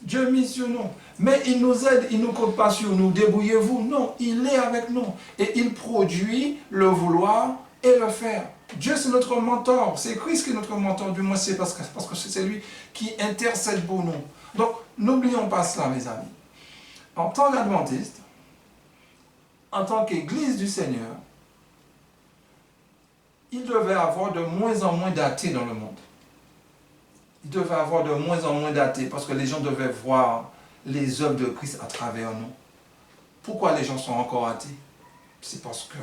Dieu mise sur nous. Mais il nous aide, il ne compte pas sur nous. Débrouillez-vous. Non, il est avec nous. Et il produit le vouloir et le faire. Dieu, c'est notre mentor. C'est Christ qui est notre mentor. Du moins, c'est parce que c'est lui qui intercède pour nous. Donc, n'oublions pas cela, mes amis. En tant qu'adventiste, en tant qu'Église du Seigneur, il devait avoir de moins en moins d'athées dans le monde. Il devait avoir de moins en moins d'athées parce que les gens devaient voir les œuvres de Christ à travers nous. Pourquoi les gens sont encore athées? C'est parce que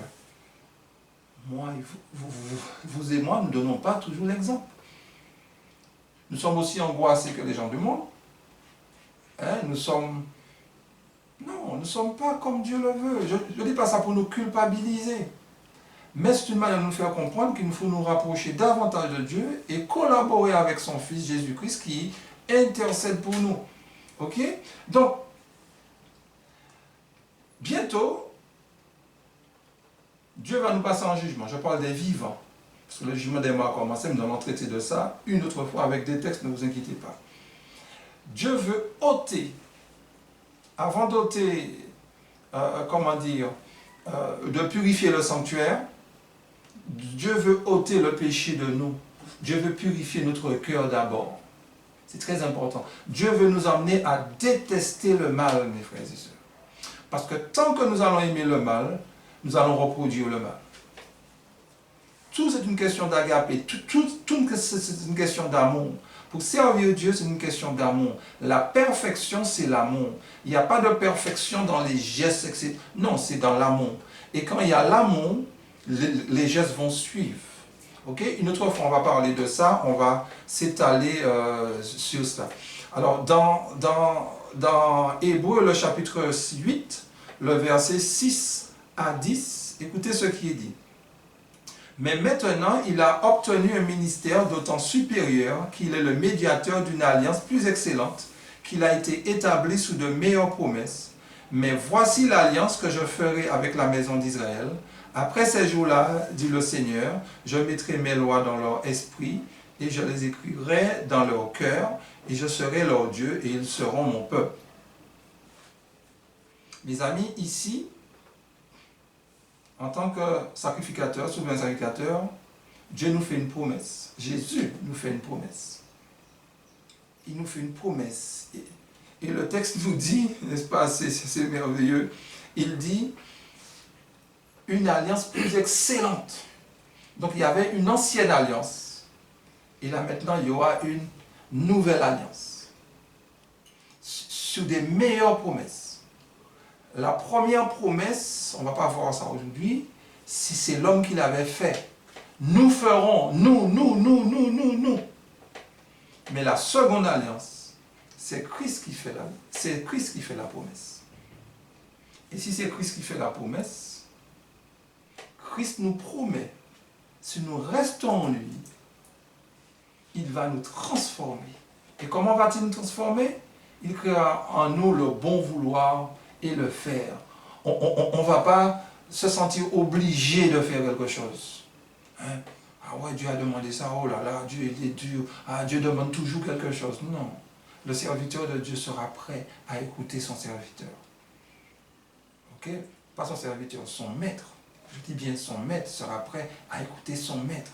moi, vous et moi, nous ne donnons pas toujours l'exemple. Nous sommes aussi angoissés que les gens du monde. Nous sommes... Non, nous ne sommes pas comme Dieu le veut. Je ne dis pas ça pour nous culpabiliser. Mais c'est une manière de nous faire comprendre qu'il nous faut nous rapprocher davantage de Dieu et collaborer avec son Fils Jésus-Christ qui intercède pour nous. Ok? Donc, bientôt, Dieu va nous passer en jugement. Je parle des vivants. Parce que le jugement des morts a commencé, nous allons traiter de ça une autre fois avec des textes, ne vous inquiétez pas. Dieu veut ôter, avant d'ôter, de purifier le sanctuaire, Dieu veut ôter le péché de nous. Dieu veut purifier notre cœur d'abord. C'est très important. Dieu veut nous amener à détester le mal, mes frères et sœurs. Parce que tant que nous allons aimer le mal, nous allons reproduire le mal. Tout c'est une question d'agapé, tout c'est une question d'amour. Pour servir Dieu, c'est une question d'amour. La perfection, c'est l'amour. Il n'y a pas de perfection dans les gestes, etc. Non, c'est dans l'amour. Et quand il y a l'amour, les gestes vont suivre. Ok? Une autre fois, on va parler de ça, on va s'étaler sur cela. Alors, dans Hébreux, le chapitre 8, le verset 6 à 10, écoutez ce qui est dit. Mais maintenant, il a obtenu un ministère d'autant supérieur qu'il est le médiateur d'une alliance plus excellente, qu'il a été établi sous de meilleures promesses. Mais voici l'alliance que je ferai avec la maison d'Israël. Après ces jours-là, dit le Seigneur, je mettrai mes lois dans leur esprit et je les écrirai dans leur cœur et je serai leur Dieu et ils seront mon peuple. Mes amis, ici, en tant que sacrificateur, souverain sacrificateur, Dieu nous fait une promesse. Jésus nous fait une promesse. Il nous fait une promesse. Et le texte nous dit, n'est-ce pas, c'est merveilleux, il dit une alliance plus excellente. Donc il y avait une ancienne alliance. Et là maintenant, il y aura une nouvelle alliance. Sur des meilleures promesses. La première promesse, on ne va pas voir ça aujourd'hui, c'est l'homme qui l'avait fait. Nous ferons, nous. Mais la seconde alliance, c'est Christ qui fait la promesse. Et si c'est Christ qui fait la promesse, Christ nous promet, si nous restons en lui, il va nous transformer. Et comment va-t-il nous transformer? Il créera en nous le bon vouloir et le faire. On ne va pas se sentir obligé de faire quelque chose. Hein? Ah ouais, Dieu a demandé ça, oh là là, Dieu il est dur, ah, Dieu demande toujours quelque chose. Non, le serviteur de Dieu sera prêt à écouter son serviteur. Ok? Pas son serviteur, son maître. Je dis bien son maître sera prêt à écouter son maître.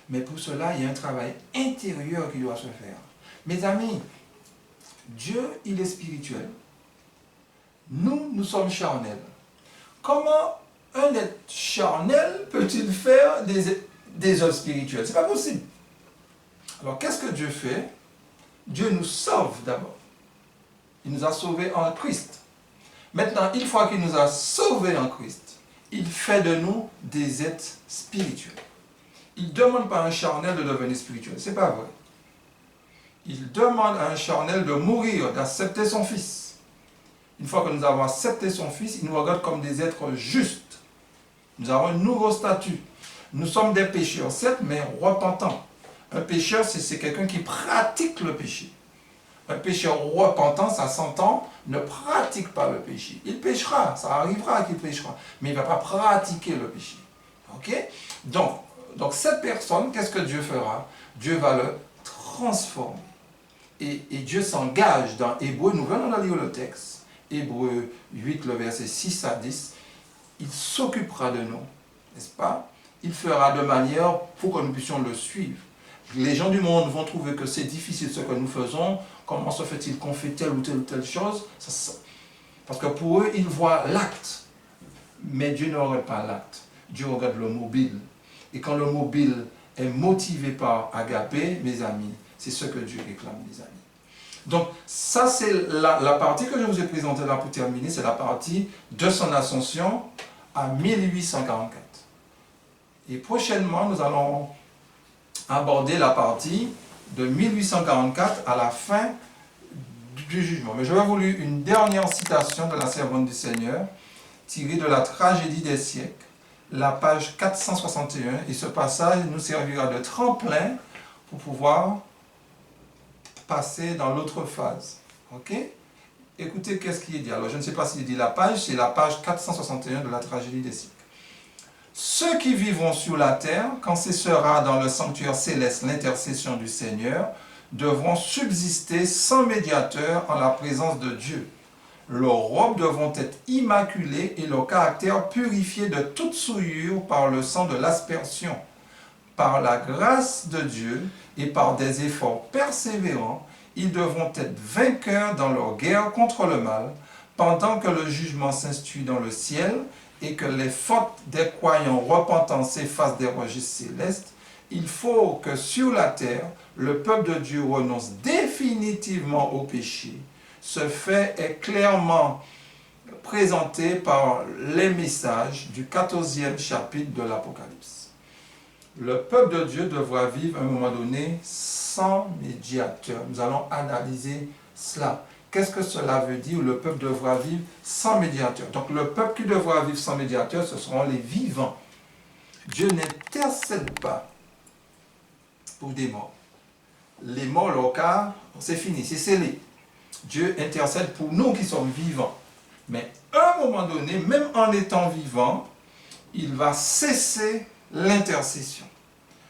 Mais pour cela, il y a un travail intérieur qui doit se faire. Mes amis, Dieu, il est spirituel. Nous sommes charnels. Comment un être charnel peut-il faire des œuvres spirituelles? Ce n'est pas possible. Alors, qu'est-ce que Dieu fait? Dieu nous sauve d'abord. Il nous a sauvés en Christ. Maintenant, une fois qu'il nous a sauvés en Christ, il fait de nous des êtres spirituels. Il ne demande pas à un charnel de devenir spirituel. Ce n'est pas vrai. il demande à un charnel de mourir, d'accepter son Fils. Une fois que nous avons accepté son Fils, il nous regarde comme des êtres justes. Nous avons un nouveau statut. Nous sommes des pécheurs, certes, mais repentants. Un pécheur, c'est quelqu'un qui pratique le péché. Un pécheur repentant, ça s'entend, ne pratique pas le péché. Il péchera, ça arrivera qu'il péchera, mais il ne va pas pratiquer le péché. Ok? Donc cette personne, qu'est-ce que Dieu fera? Dieu va le transformer. Et Dieu s'engage dans Hébreu, nous venons de lire le texte, Hébreu 8, le verset 6 à 10, il s'occupera de nous, n'est-ce pas? Il fera de manière pour que nous puissions le suivre. Les gens du monde vont trouver que c'est difficile ce que nous faisons. Comment se fait-il qu'on fait telle ou telle chose? Parce que pour eux, ils voient l'acte. Mais Dieu ne regarde pas l'acte. Dieu regarde le mobile. Et quand le mobile est motivé par agapé, mes amis, c'est ce que Dieu réclame, mes amis. Donc, ça, c'est la partie que je vous ai présentée là pour terminer. C'est la partie de son ascension à 1844. Et prochainement, nous allons aborder la partie de 1844 à la fin du jugement. Mais je vais vous lire une dernière citation de la servante du Seigneur, tirée de la tragédie des siècles, la page 461, et ce passage nous servira de tremplin pour pouvoir passer dans l'autre phase. Ok? Écoutez qu'est-ce qui est dit. Alors je ne sais pas s'il dit la page, c'est la page 461 de la tragédie des siècles. Ceux qui vivront sur la terre, quand cessera dans le sanctuaire céleste l'intercession du Seigneur, devront subsister sans médiateur en la présence de Dieu. Leurs robes devront être immaculées et leur caractère purifié de toute souillure par le sang de l'aspersion. Par la grâce de Dieu et par des efforts persévérants, ils devront être vainqueurs dans leur guerre contre le mal, pendant que le jugement s'instruit dans le ciel et que les fautes des croyants repentants s'effacent des registres célestes. Il faut que sur la terre, le peuple de Dieu renonce définitivement au péché. Ce fait est clairement présenté par les messages du 14e chapitre de l'Apocalypse. Le peuple de Dieu devra vivre à un moment donné sans médiateur. Nous allons analyser cela. Qu'est-ce que cela veut dire? Le peuple devra vivre sans médiateur. Donc le peuple qui devra vivre sans médiateur, ce seront les vivants. Dieu n'intercède pas pour des morts. Les morts, leur cas, c'est fini, c'est scellé. Dieu intercède pour nous qui sommes vivants. Mais à un moment donné, même en étant vivant, il va cesser l'intercession.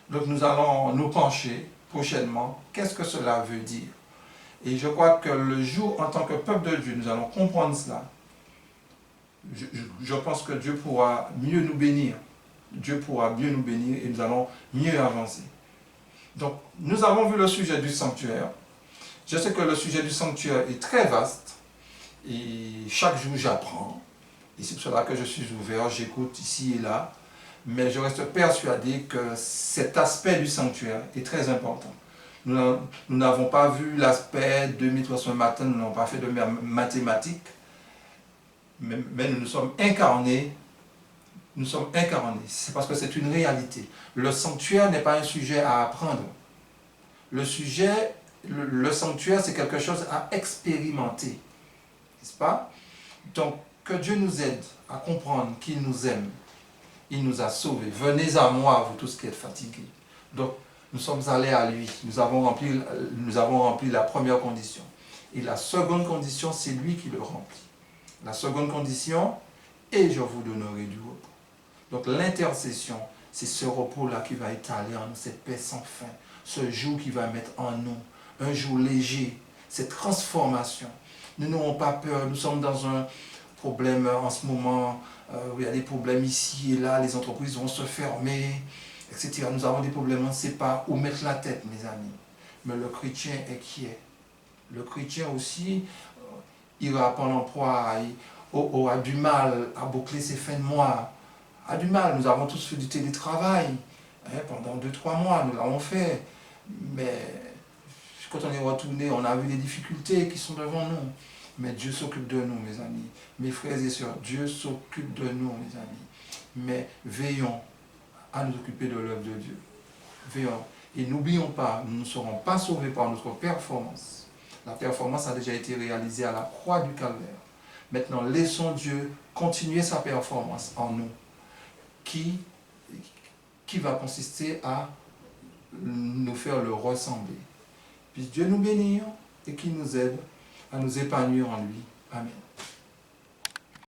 Donc nous allons nous pencher prochainement. Qu'est-ce que cela veut dire? Et je crois que le jour, en tant que peuple de Dieu, nous allons comprendre cela. Je pense que Dieu pourra mieux nous bénir. Dieu pourra mieux nous bénir et nous allons mieux avancer. Donc, nous avons vu le sujet du sanctuaire. Je sais que le sujet du sanctuaire est très vaste. Et chaque jour, j'apprends. Et c'est pour cela que je suis ouvert, j'écoute ici et là. Mais je reste persuadé que cet aspect du sanctuaire est très important. Nous n'avons pas vu l'aspect 2300 matin, nous n'avons pas fait de mathématiques, mais nous nous sommes incarnés. Nous sommes incarnés. C'est parce que c'est une réalité. Le sanctuaire n'est pas un sujet à apprendre. Le sanctuaire, c'est quelque chose à expérimenter. N'est-ce pas? Donc, que Dieu nous aide à comprendre qu'il nous aime. Il nous a sauvés. Venez à moi, vous tous qui êtes fatigués. Donc, nous sommes allés à lui. Nous avons rempli la première condition. Et la seconde condition, c'est lui qui le remplit. La seconde condition, et je vous donnerai du repos. Donc, l'intercession, c'est ce repos-là qui va étaler en nous, cette paix sans fin. Ce jour qui va mettre en nous un jour léger, cette transformation. Nous n'aurons pas peur. Nous sommes dans un problème en ce moment, où il y a des problèmes ici et là, les entreprises vont se fermer, etc. Nous avons des problèmes, on ne sait pas où mettre la tête, mes amis. Mais le chrétien est qui est. Le chrétien aussi ira pendant l'emploi, aura du mal à boucler ses fins de mois, a du mal. Nous avons tous fait du télétravail pendant 2-3 mois, nous l'avons fait. Mais quand on est retourné, on a vu les difficultés qui sont devant nous. Mais Dieu s'occupe de nous, mes amis. Mes frères et sœurs, Dieu s'occupe de nous, mes amis. Mais veillons à nous occuper de l'œuvre de Dieu. Veillons. Et n'oublions pas, nous ne serons pas sauvés par notre performance. La performance a déjà été réalisée à la croix du Calvaire. Maintenant, laissons Dieu continuer sa performance en nous, qui va consister à nous faire le ressembler. Puis Dieu nous bénisse et qu'il nous aide à nous épanouir en lui. Amen.